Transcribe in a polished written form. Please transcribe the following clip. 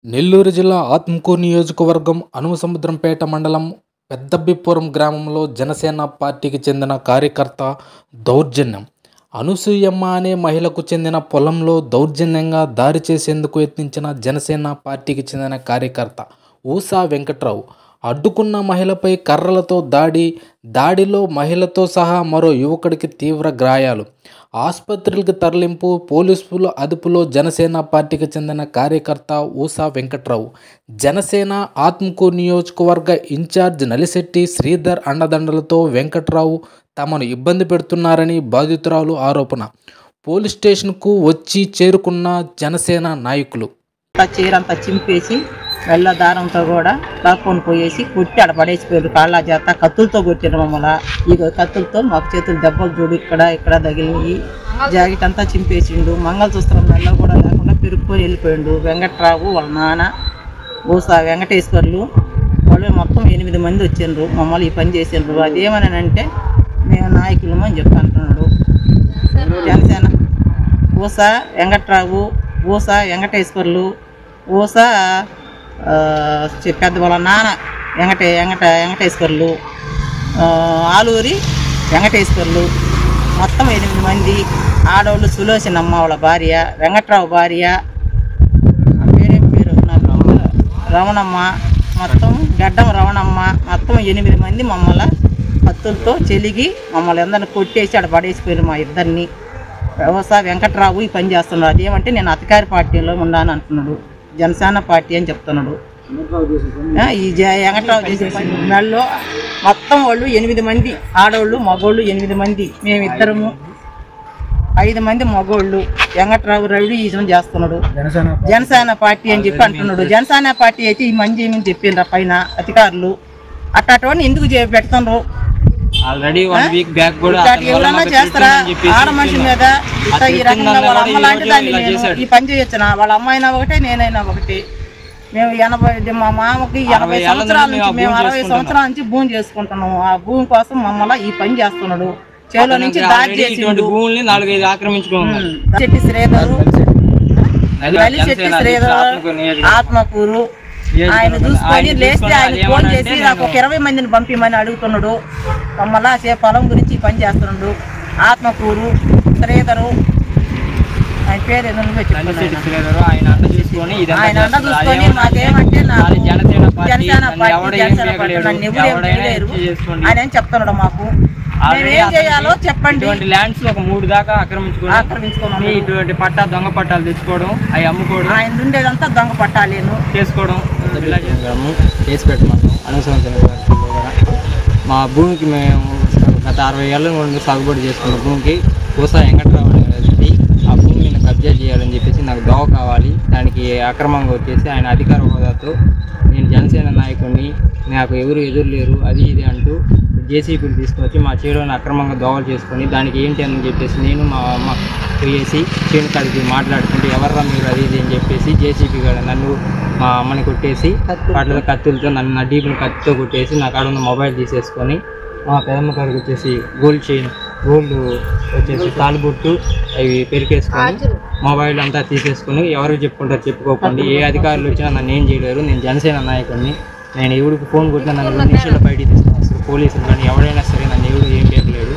నెల్లూరు జిల్లా ఆత్మకూరు నియోజకవర్గం అనుమసముద్రంపేట మండలం పెద్దబ్బిపురం గ్రామంలో జనసేన పార్టీకి చెందిన కార్యకర్త దౌర్జన్యం. అనసూయమ్మ అనే మహిళకు చెందిన పొలంలో దౌర్జన్యంగా దాడి చేసేందుకు యత్నించిన జనసేన పార్టీకి చెందిన కార్యకర్త ఊసా వెంకట్రావు అడ్డుకున్న మహిళపై కర్రలతో దాడిలో మహిళతో సహా మరో యువకుడికి తీవ్ర గాయాలు. ఆసుపత్రికి తరలింపు. పోలీసుల అదుపులో జనసేన పార్టీకి చెందిన కార్యకర్త ఊసా వెంకట్రావు. జనసేన ఆత్మకూరు నియోజకవర్గ ఇన్ఛార్జ్ నలిశెట్టి శ్రీధర్ అండదండలతో వెంకట్రావు తమను ఇబ్బంది పెడుతున్నారని బాధితురాలు ఆరోపణ. పోలీస్ స్టేషన్కు వచ్చి చేరుకున్న జనసేన నాయకులు చీరంతా చింపేసి వెళ్ళ దారంతో కూడా లాక్కొని పోయేసి కొట్టి ఆడ పడేసిపోయారు. కాళ్ళ చేత కత్తులతో కొట్టిన మమ్మల్ని. ఈ కత్తులతో మాకు చేతులు దెబ్బలు చూడు ఇక్కడ తగిలినాయి. జాకెట్ అంతా చింపేసిండు. మంగళసూత్రం మెల్ల కూడా లేకుండా పెరుక్కొని వెళ్ళిపోయిండు. వెంకట్రావు వాళ్ళ నాన్న ఊసా వెంకటేశ్వర్లు వాళ్ళు మొత్తం 8 మంది వచ్చిండ్రు. మమ్మల్ని ఈ పని చేసిండ్రు. అదేమనంటే మేము నాయకులము అని చెప్పి అంటున్నాడు. జనసేన ఊసా వెంకట్రావు, ఊసా వెంకటేశ్వర్లు, ఊసా పెద్ద వాళ్ళ నాన్న వెంకటేశ్వర్లు, ఆలూరి వెంకటేశ్వర్లు మొత్తం 8 మంది. ఆడవాళ్ళు సులోచనమ్మ వాళ్ళ భార్య, వెంకట్రావు భార్య పేరు రమణమ్మ, మొత్తం గడ్డం రమణమ్మ, మొత్తం 8 మంది మమ్మల్ని కత్తులతో చెలిగి మమ్మల్ని అందరిని కొట్టేసి ఆడ పడేసిపోయారు మా ఇద్దరిని. వ్యవసాయ వెంకట్రావు ఈ పని చేస్తున్నాడు. అదేమంటే నేను అధికార పార్టీలో ఉన్నాను అంటున్నాడు. జనసేన పార్టీ అని చెప్తున్నాడు. ఈ వెంకట్రావు చేసే నెలలో మొత్తం వాళ్ళు 8 మంది ఆడవాళ్ళు, మగోళ్ళు 8 మంది. మేమిద్దరము 5 మంది మగోళ్ళు. వెంకట్రావు రవి ఈజం చేస్తున్నాడు. జనసేన పార్టీ అని చెప్పి అంటున్నాడు. జనసేన పార్టీ అయితే ఈ మంది ఏమని చెప్పిండ్రు పైన అధికారులు. అట్టని ఎందుకు పెడుతున్నారు? ఎవరన్నా చేస్తారా ఆడ మనిషి మీద ఈ రకంగా? వాళ్ళ అమ్మ లాంటి దాన్ని ఈ పని చేయొచ్చునా? వాళ్ళ అమ్మాయినా ఒకటే, నేనైనా ఒకటి. మేము 80 మా మామకి 80 సంవత్సరాల నుంచి, మేము 60 సంవత్సరాల నుంచి భూమి చేసుకుంటున్నాము. ఆ భూమి కోసం మమ్మల్ని ఈ పని చేస్తున్నాడు. చేలో నుంచి దాడి చేసిండు. శెట్టి శ్రీధరు, శెట్టి శ్రీధరు ఆత్మకూరు ఆయన చూసుకొని లేస్తే ఆయన ఫోన్ చేసి నాకు ఒక 20 మందిని పంపిమని అడుగుతున్నాడు. మమ్మల్ని పొలం గురించి పని చేస్తున్నాడు. ఆత్మకూరు శ్రీధరు ఆయన పేరు ఆయన అండ చూసుకొని మాకేమంటే జనసేన పార్టీ నన్ను ఎవరు చేయలేరు ఆయన అని చెప్తున్నాడు. మాకు మేమేం చేయాలో చెప్పండి. ల్యాండ్స్ ఒక 3 దాకా ఆక్రమించుకున్నాం. ఇటువంటి దొంగ పట్టాలు తెచ్చుకోవడం, అవి అమ్ముకోవడం, ఆయన ఉండేదంతా దొంగ పట్టాలేను చేసుకోవడం చేసి పెట్టమన్నాం. మా భూమికి మేము గత 60 ఏళ్ళ నుండి సాగుబడి చేసుకున్న భూమికి ఊసా వెంకట్రావు అనే వ్యక్తి ఆ భూమిని కబ్జా చేయాలని చెప్పేసి నాకు దోవ కావాలి. దానికి అక్రమంగా వచ్చేసి ఆయన అధికార హోదాతో నేను జనసేన నాయకుడిని, నాకు ఎవరు ఎదురు లేరు అది ఇది అంటూ జేసీబీని తీసుకొచ్చి మా చేలోని అక్రమంగా దోవలు చేసుకొని దానికి ఏంటి అని చెప్పేసి నేను మా అమ్మ పోయేసి చేను కాడికి మాట్లాడుకుంటూ ఎవర్రా మీరు అది ఇది అని చెప్పేసి జేసీబీ కూడా నన్ను మా అమ్మని కొట్టేసి వాటిలో కత్తులతో నన్ను నా డీపుని కత్తితో కొట్టేసి నా కాడ ఉన్న మొబైల్ తీసేసుకొని మా పెదమ్మ కాడికి వచ్చేసి గోల్డ్ వచ్చేసి తాలిబొట్టు అవి పెరికేసుకొని మొబైల్ అంతా తీసేసుకొని ఎవరు చెప్పుకుంటారు చెప్పుకోకండి. ఏ అధికారులు వచ్చినా నన్ను ఏం చేయలేరు. నేను జనసేన నాయకుడిని. నేను ఎవరికి ఫోన్ కొట్టినా నన్ను 2 నిమిషాల్లో బయటికి తీసుకున్నాను. పోలీసులు కానీ ఎవరైనా సరే నన్ను ఎవరు ఏం చేయలేడు.